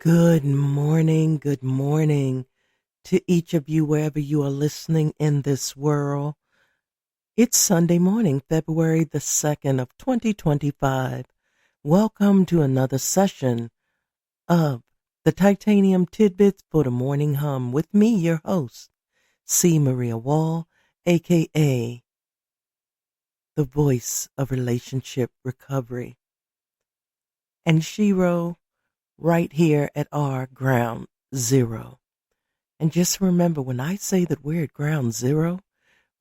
Good morning to each of you wherever you are listening in this world. It's Sunday morning, February the 2nd of 2025. Welcome to another session of the Titanium Tidbits for the Morning Hum with me, your host, C. Maria Wall, aka the voice of relationship recovery. And Shiro right here at our ground zero. And just remember, when I say that we're at ground zero,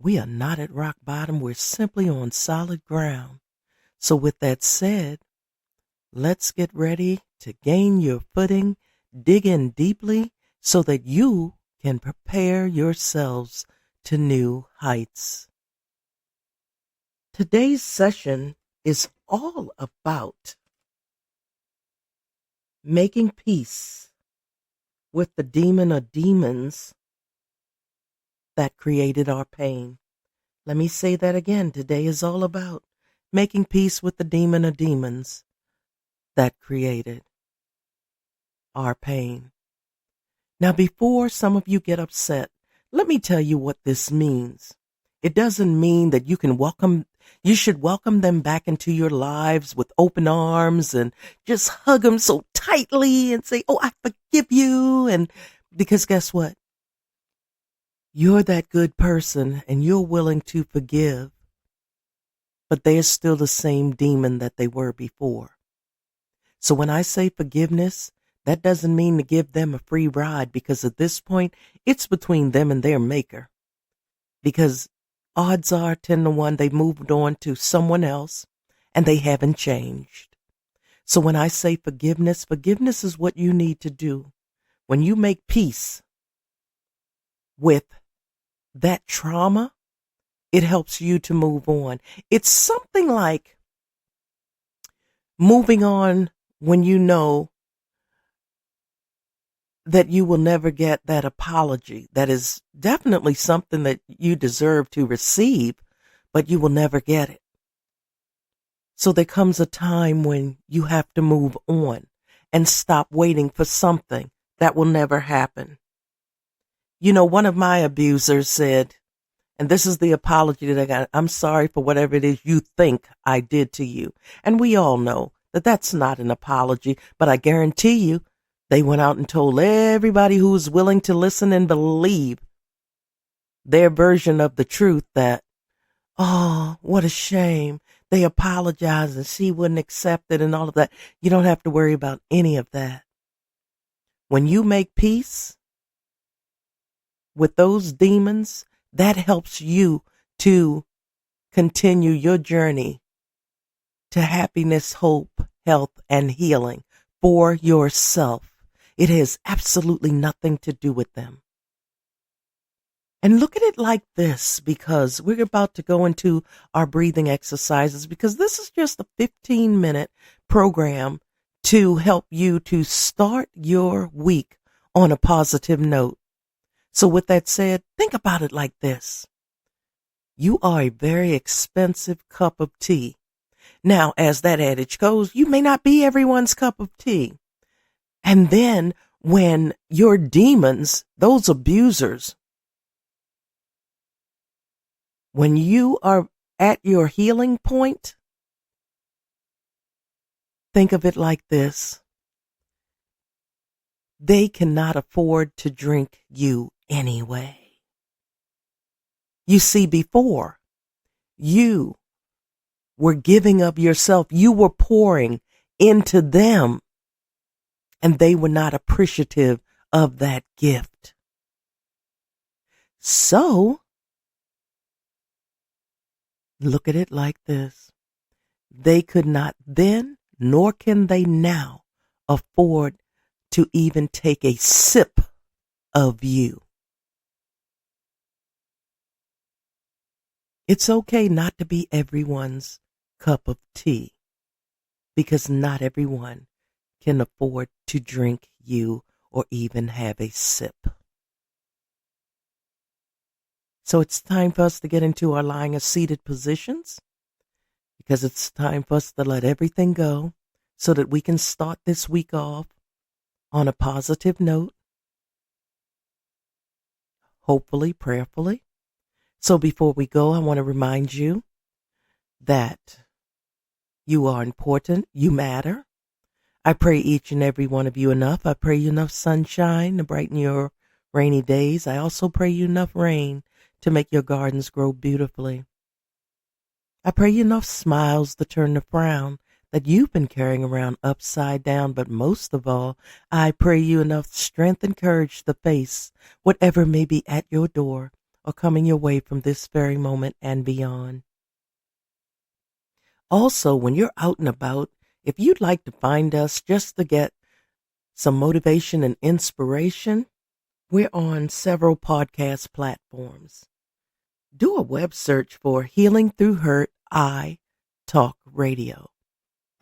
we are not at rock bottom. We're simply on solid ground. So with that said, let's get ready to gain your footing, dig in deeply so that you can prepare yourselves to new heights. Today's session is all about making peace with the demon or demons that created our pain. Let me say that again. Today is all about making peace with the demon or demons that created our pain. Now, before some of you get upset, let me tell you what this means. It doesn't mean that you should welcome them back into your lives with open arms and just hug them so tightly and say, "Oh, I forgive you." And because guess what? You're that good person and you're willing to forgive, but they're still the same demon that they were before. So when I say forgiveness, that doesn't mean to give them a free ride, because at this point, it's between them and their maker. Because odds are 10 to 1, they moved on to someone else and they haven't changed. So when I say forgiveness is what you need to do. When you make peace with that trauma, it helps you to move on. It's something like moving on when you know that you will never get that apology. That is definitely something that you deserve to receive, but you will never get it. So there comes a time when you have to move on and stop waiting for something that will never happen. You know, one of my abusers said, and this is the apology that I got, "I'm sorry for whatever it is you think I did to you." And we all know that that's not an apology, but I guarantee you they went out and told everybody who was willing to listen and believe their version of the truth that, "Oh, what a shame. They apologized and she wouldn't accept it," and all of that. You don't have to worry about any of that. When you make peace with those demons, that helps you to continue your journey to happiness, hope, health, and healing for yourself. It has absolutely nothing to do with them. And look at it like this, because we're about to go into our breathing exercises, because this is just a 15-minute program to help you to start your week on a positive note. So with that said, think about it like this. You are a very expensive cup of tea. Now, as that adage goes, you may not be everyone's cup of tea. And then when your demons, those abusers, when you are at your healing point, think of it like this. They cannot afford to drink you anyway. You see, before, you were giving of yourself. You were pouring into them, and they were not appreciative of that gift. So, look at it like this. They could not then, nor can they now, afford to even take a sip of you. It's okay not to be everyone's cup of tea, because not everyone can afford to drink you or even have a sip. So it's time for us to get into our lying or seated positions, because it's time for us to let everything go so that we can start this week off on a positive note, hopefully, prayerfully. So before we go, I want to remind you that you are important, you matter. I pray each and every one of you enough. I pray you enough sunshine to brighten your rainy days. I also pray you enough rain to make your gardens grow beautifully. I pray you enough smiles to turn the frown that you've been carrying around upside down. But most of all, I pray you enough strength and courage to face whatever may be at your door or coming your way from this very moment and beyond. Also, when you're out and about, if you'd like to find us just to get some motivation and inspiration, we're on several podcast platforms. Do a web search for Healing Through Hurt I Talk Radio.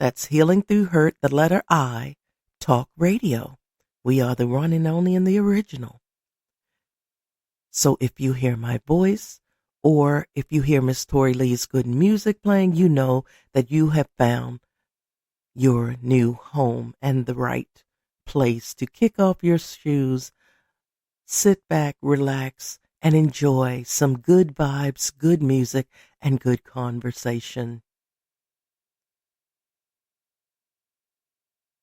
That's Healing Through Hurt, the letter I, Talk Radio. We are the one and only and the original. So if you hear my voice, or if you hear Miss Tori Lee's good music playing, you know that you have found your new home and the right place to kick off your shoes, sit back, relax, and enjoy some good vibes, good music, and good conversation.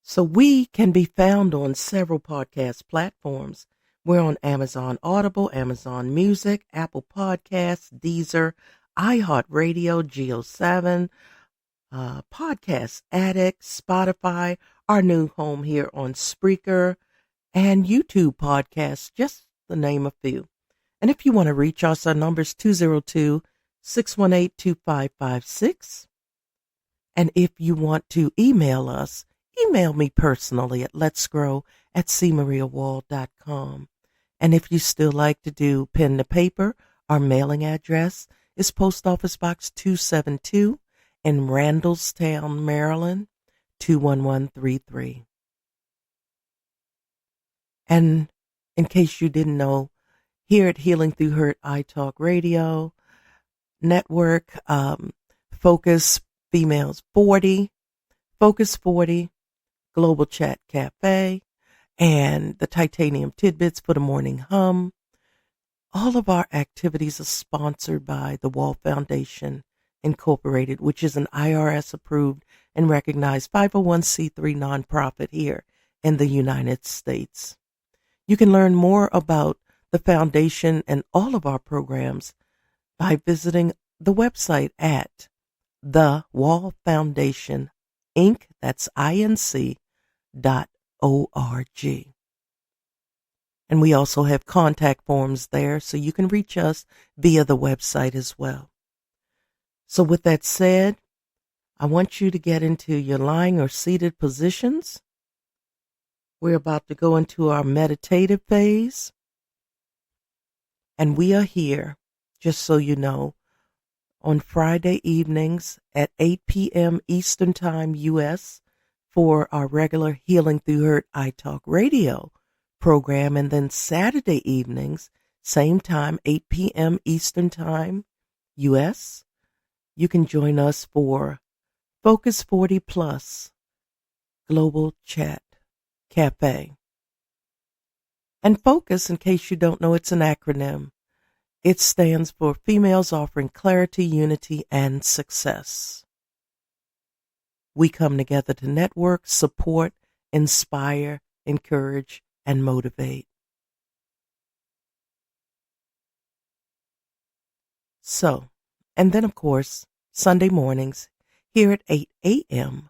So we can be found on several podcast platforms. We're on Amazon Audible, Amazon Music, Apple Podcasts, Deezer, iHeartRadio, Geo7, Podcast Addict, Spotify, our new home here on Spreaker, and YouTube podcasts, just to name a few. And if you want to reach us, our number is 202-618-2556. And if you want to email us, email me personally at letsgrow@cmariawall.com. And if you still like to do pen to paper, our mailing address is Post Office Box 272 in Randallstown, Maryland, 21133. And in case you didn't know, here at Healing Through Hurt I Talk Radio Network, Focus Females 40, Focus 40, Global Chat Cafe, and the Titanium Tidbits for the Morning Hum. All of our activities are sponsored by the Wall Foundation Incorporated, which is an IRS-approved and recognized 501c3 nonprofit here in the United States. You can learn more about the foundation and all of our programs by visiting the website at the Wall Foundation Inc. That's INC.org. And we also have contact forms there, so you can reach us via the website as well. So with that said, I want you to get into your lying or seated positions. We're about to go into our meditative phase. And we are here, just so you know, on Friday evenings at 8 p.m. Eastern Time, U.S., for our regular Healing Through Hurt I Talk Radio program. And then Saturday evenings, same time, 8 p.m. Eastern Time, U.S., you can join us for Focus 40 Plus Global Chat Cafe. And Focus, in case you don't know, it's an acronym. It stands for Females Offering Clarity, Unity, and Success. We come together to network, support, inspire, encourage, and motivate. So, and then of course, Sunday mornings here at 8 a.m.,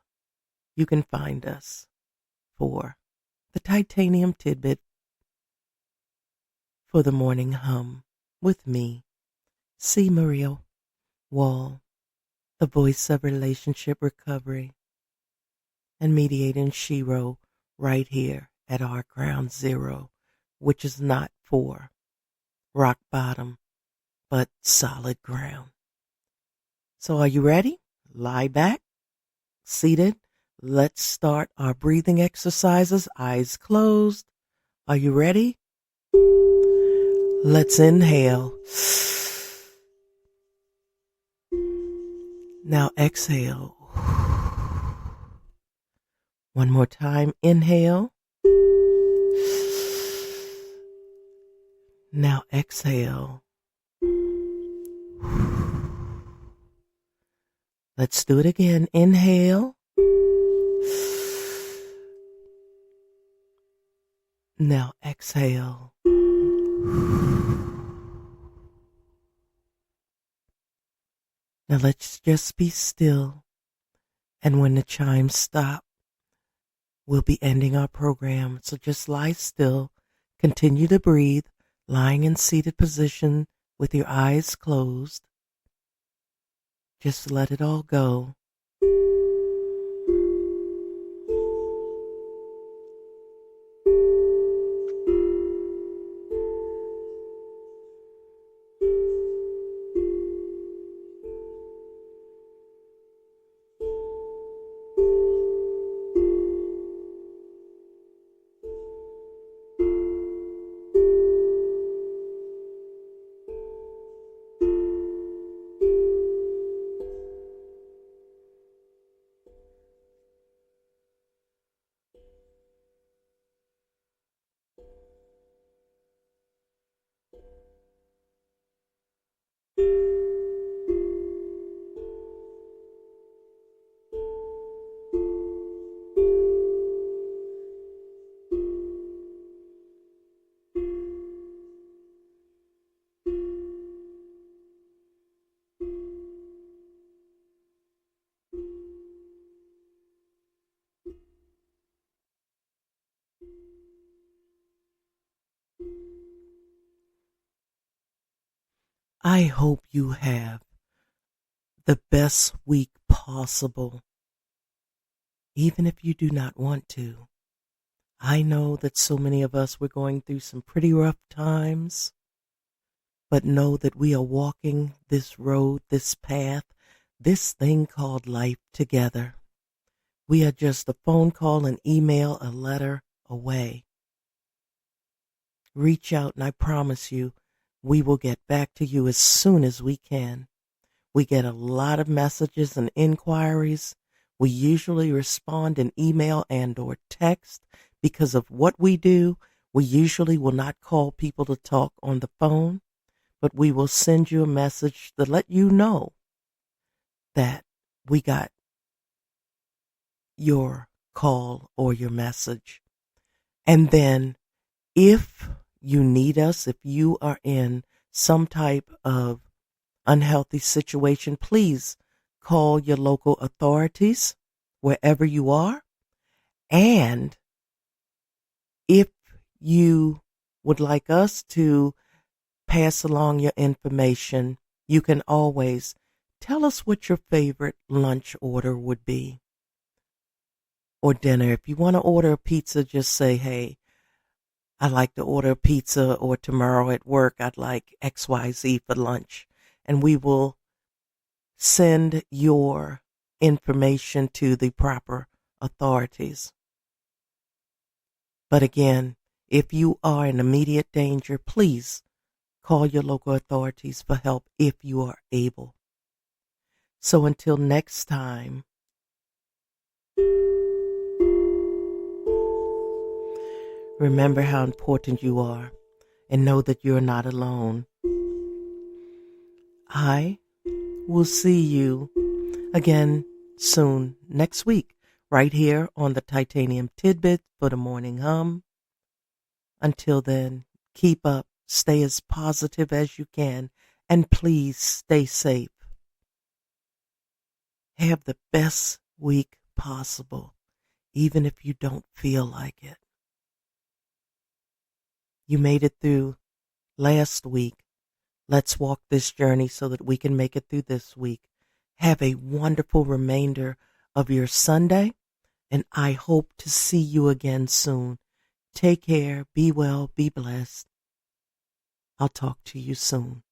you can find us for the Titanium Tidbit for the Morning Hum with me, C. Maria Wall, the voice of relationship recovery and mediating Shiro right here at our ground zero, which is not for rock bottom, but solid ground. So are you ready? Lie back, seated. Let's start our breathing exercises, eyes closed. Are you ready? Let's inhale. Now exhale. One more time, inhale. Now exhale. Let's do it again. Inhale. Now exhale. Now let's just be still. And when the chimes stop, we'll be ending our program. So just lie still. Continue to breathe, lying in seated position with your eyes closed. Just let it all go. I hope you have the best week possible, even if you do not want to. I know that so many of us were going through some pretty rough times, but know that we are walking this road, this path, this thing called life together. We are just a phone call, an email, a letter away. Reach out and I promise you, we will get back to you as soon as we can. We get a lot of messages and inquiries. We usually respond in email and or text. Because of what we do, we usually will not call people to talk on the phone, but we will send you a message to let you know that we got your call or your message. And then if you need us, if you are in some type of unhealthy situation, please call your local authorities wherever you are. And if you would like us to pass along your information, you can always tell us what your favorite lunch order would be or dinner. If you want to order a pizza, just say, hey, I'd like to order a pizza, or tomorrow at work, I'd like XYZ for lunch. And we will send your information to the proper authorities. But again, if you are in immediate danger, please call your local authorities for help if you are able. So until next time, remember how important you are and know that you're not alone. I will see you again soon next week, right here on the Titanium Tidbit for the Morning Hum. Until then, keep up, stay as positive as you can, and please stay safe. Have the best week possible, even if you don't feel like it. You made it through last week. Let's walk this journey so that we can make it through this week. Have a wonderful remainder of your Sunday, and I hope to see you again soon. Take care, be well, be blessed. I'll talk to you soon.